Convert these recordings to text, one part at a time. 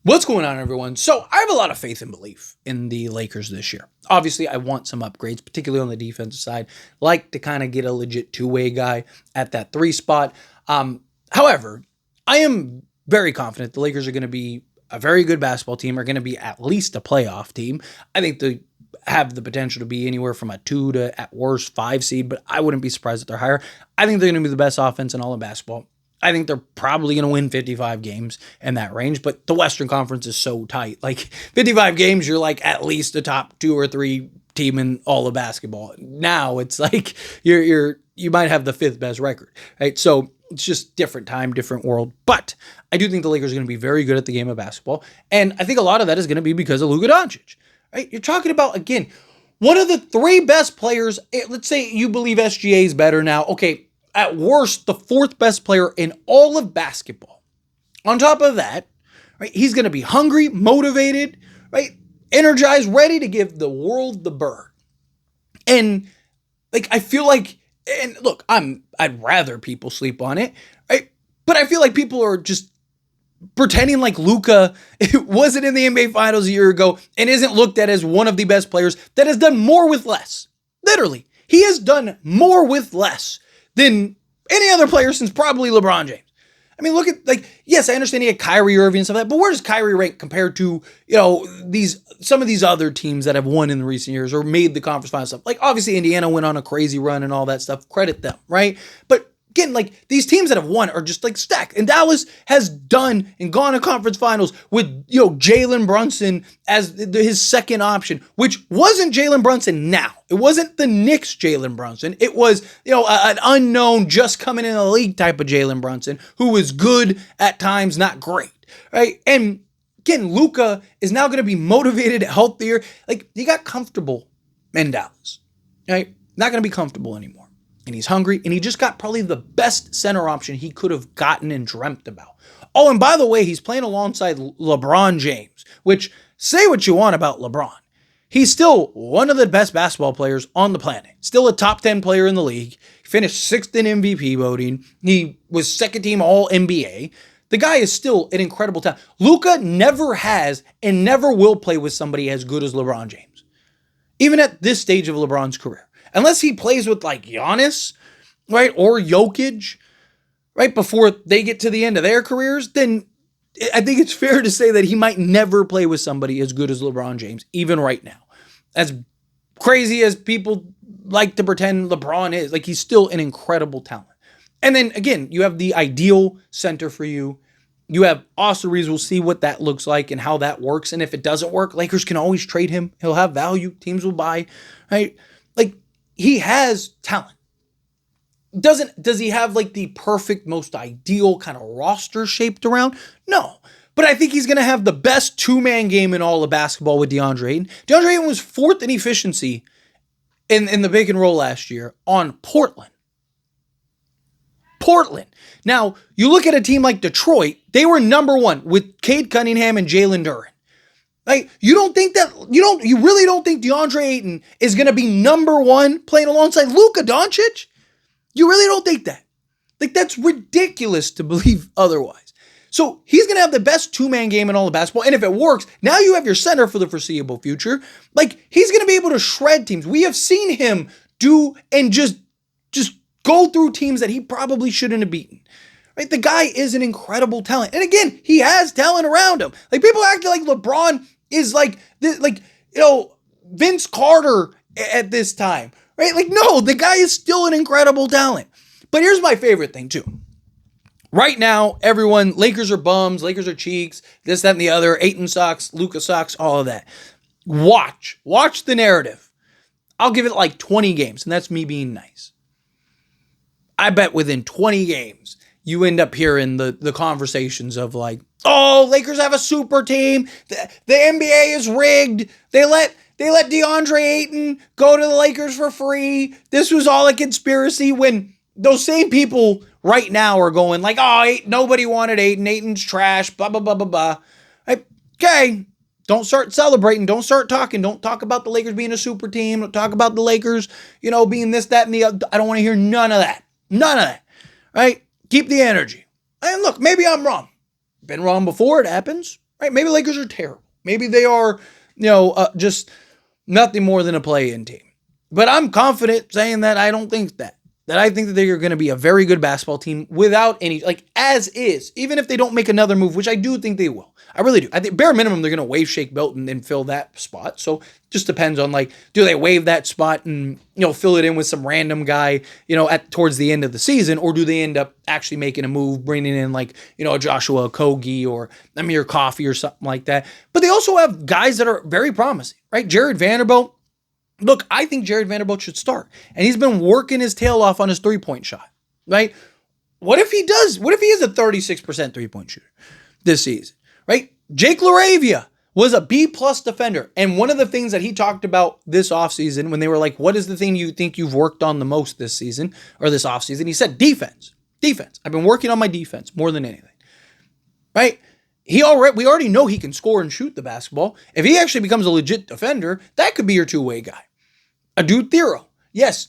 What's going on, everyone? So I have a lot of faith and belief in the Lakers this year. Obviously, I want some upgrades, particularly on the defensive side. Like to kind of get a legit two-way guy at that three spot. However, I am very confident the Lakers are going to be a very good basketball team, are going to be at least a playoff team. I think they have the potential to be anywhere from a 2 to, at worst, 5 seed, but I wouldn't be surprised if they're higher. I think they're going to be the best offense in all of basketball. I think they're probably going to win 55 games in that range, but the Western Conference is so tight. Like 55 games, you're like at least a top 2 or 3 team in all of basketball. Now it's like you might have the 5th best record, right? So it's just different time, different world. But I do think the Lakers are going to be very good at the game of basketball, and I think a lot of that is going to be because of Luka Doncic, right? You're talking about, again, one of the 3 best players. Let's say you believe SGA is better now. Okay, at worst, the 4th best player in all of basketball. On top of that, right, he's going to be hungry, motivated, right, energized, ready to give the world the bird. And like I feel like, and look, I'd rather people sleep on it, right? But I feel like people are just pretending like Luka wasn't in the NBA Finals a year ago and isn't looked at as one of the best players that has done more with less. Literally, he has done more with less than any other player since probably LeBron James. I mean, look at, like, yes, I understand he had Kyrie Irving and stuff like that, but where does Kyrie rank compared to, some of these other teams that have won in the recent years or made the conference final stuff? Like, obviously, Indiana went on a crazy run and all that stuff. Credit them, right? But again, like, these teams that have won are just like stacked. And Dallas has done and gone to conference finals with, Jalen Brunson as his second option, which wasn't Jalen Brunson now. It wasn't the Knicks Jalen Brunson. It was, an unknown, just coming in the league type of Jalen Brunson, who was good at times, not great, right? And again, Luka is now going to be motivated, healthier. Like, he got comfortable in Dallas, right? Not going to be comfortable anymore. And he's hungry, and he just got probably the best center option he could have gotten and dreamt about. Oh, and by the way, he's playing alongside LeBron James, which, say what you want about LeBron, he's still one of the best basketball players on the planet. Still a top 10 player in the league. He finished 6th in MVP voting. He was second team All NBA. The guy is still an incredible talent. Luka never has and never will play with somebody as good as LeBron James, even at this stage of LeBron's career. Unless he plays with like Giannis, right, or Jokic, right, before they get to the end of their careers, then I think it's fair to say that he might never play with somebody as good as LeBron James, even right now. As crazy as people like to pretend LeBron is, like, he's still an incredible talent. And then, again, you have the ideal center for you. You have Austin Reeves. We'll see what that looks like and how that works. And if it doesn't work, Lakers can always trade him. He'll have value. Teams will buy, right? Like, he has talent. Does he have like the perfect, most ideal kind of roster shaped around? No. But I think he's going to have the best 2-man game in all of basketball with DeAndre Ayton. DeAndre Ayton was 4th in efficiency in the pick and roll last year on Portland. Now, you look at a team like Detroit, they were number 1 with Cade Cunningham and Jalen Duren. Like, you really don't think DeAndre Ayton is going to be number 1 playing alongside Luka Doncic? You really don't think that? Like, that's ridiculous to believe otherwise. So he's going to have the best 2-man game in all of basketball. And if it works, now you have your center for the foreseeable future. Like, he's going to be able to shred teams. We have seen him do and just go through teams that he probably shouldn't have beaten. Right? The guy is an incredible talent. And again, he has talent around him. Like, people act like LeBron is like Vince Carter at this time, right? Like, no, the guy is still an incredible talent. But here's my favorite thing too. Right now, everyone, Lakers are bums, Lakers are cheeks, this, that, and the other, Ayton sucks, Luka sucks, all of that. Watch the narrative. I'll give it like 20 games, and that's me being nice. I bet within 20 games, you end up hearing the conversations of like, oh, Lakers have a super team. The NBA is rigged. They let DeAndre Ayton go to the Lakers for free. This was all a conspiracy, when those same people right now are going like, oh, nobody wanted Ayton. Ayton's trash, blah, blah, blah, blah, blah. Okay, don't start celebrating. Don't start talking. Don't talk about the Lakers being a super team. Don't talk about the Lakers, being this, that, and the other. I don't want to hear none of that. None of that, right? Keep the energy. And look, maybe I'm wrong. Been wrong before, it happens, right? Maybe the Lakers are terrible. Maybe they are, just nothing more than a play-in team. But I'm confident saying that I don't think that. That I think that they are going to be a very good basketball team without any, as is, even if they don't make another move, which I do think they will. I really do. I think bare minimum, they're going to waive Shake Milton and fill that spot. So just depends on, do they waive that spot and, fill it in with some random guy, towards the end of the season, or do they end up actually making a move, bringing in a Joshua Okogie or Amir Coffey or something like that. But they also have guys that are very promising, right? Jared Vanderbilt. Look, I think Jared Vanderbilt should start. And he's been working his tail off on his three-point shot, right? What if he does? What if he is a 36% three-point shooter this season, right? Jake LaRavia was a B-plus defender. And one of the things that he talked about this offseason when they were like, what is the thing you think you've worked on the most this season or this offseason? He said defense. Defense. I've been working on my defense more than anything, right? We already know he can score and shoot the basketball. If he actually becomes a legit defender, that could be your two-way guy. Adu Thero. Yes,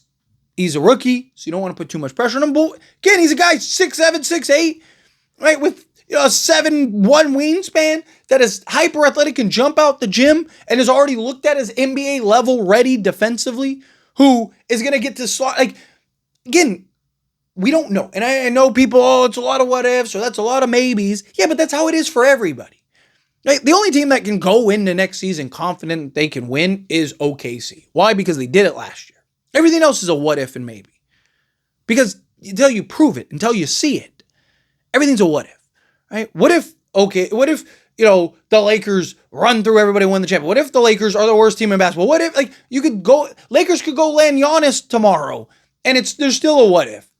he's a rookie, so you don't want to put too much pressure on him. But again, he's a guy 6'7", 6'8", right, with a 7'1" wingspan that is hyper athletic, can jump out the gym, and is already looked at as NBA level ready defensively, who is going to get to slot. Again, we don't know. And I know people, it's a lot of what ifs, or that's a lot of maybes. Yeah, but that's how it is for everybody. Right? The only team that can go into next season confident they can win is OKC. Why? Because they did it last year. Everything else is a what if and maybe. Because until you prove it, until you see it, everything's a what if. Right? What if the Lakers run through everybody and win the championship? What if the Lakers are the worst team in basketball? What if Lakers could go land Giannis tomorrow and there's still a what if?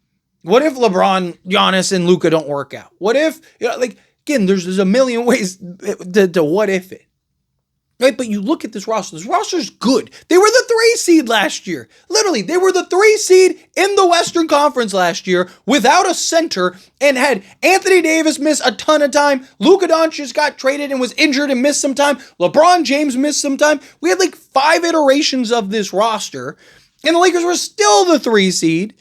What if LeBron, Giannis, and Luka don't work out? What if, again, there's a million ways to what if it. Right? But you look at this roster. This roster's good. They were the 3 seed last year. Literally, they were the 3 seed in the Western Conference last year without a center and had Anthony Davis miss a ton of time. Luka Doncic got traded and was injured and missed some time. LeBron James missed some time. We had 5 iterations of this roster, and the Lakers were still the 3 seed.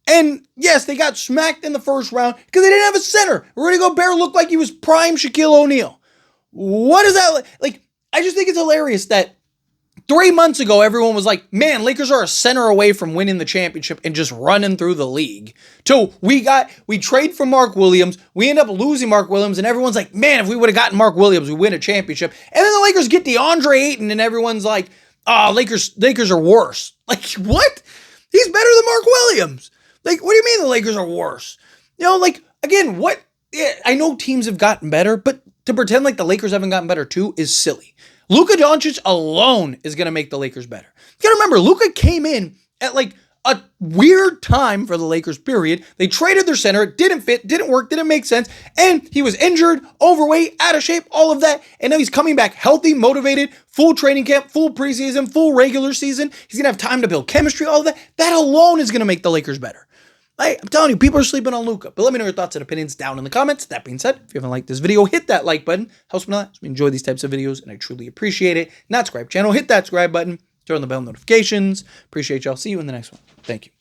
And yes, they got smacked in the first round because they didn't have a center. Rudy Gobert looked like he was prime Shaquille O'Neal. What is that like? I just think it's hilarious that 3 months ago, everyone was like, man, Lakers are a center away from winning the championship and just running through the league. So we trade for Mark Williams. We end up losing Mark Williams, and everyone's like, man, if we would have gotten Mark Williams, we win a championship. And then the Lakers get DeAndre Ayton, and everyone's like, oh, Lakers are worse. What? He's better than Mark Williams. What do you mean the Lakers are worse? Again, what? Yeah, I know teams have gotten better, but to pretend like the Lakers haven't gotten better too is silly. Luka Doncic alone is going to make the Lakers better. You got to remember, Luka came in at a weird time for the Lakers, period. They traded their center. It didn't fit, didn't work, didn't make sense. And he was injured, overweight, out of shape, all of that. And now he's coming back healthy, motivated, full training camp, full preseason, full regular season. He's going to have time to build chemistry, all of that. That alone is going to make the Lakers better. I'm telling you, people are sleeping on Luka. But let me know your thoughts and opinions down in the comments. That being said, if you haven't liked this video, hit that like button. Helps me a lot. So we enjoy these types of videos, and I truly appreciate it. Not subscribe channel, hit that subscribe button. Turn on the bell notifications. Appreciate y'all. See you in the next one. Thank you.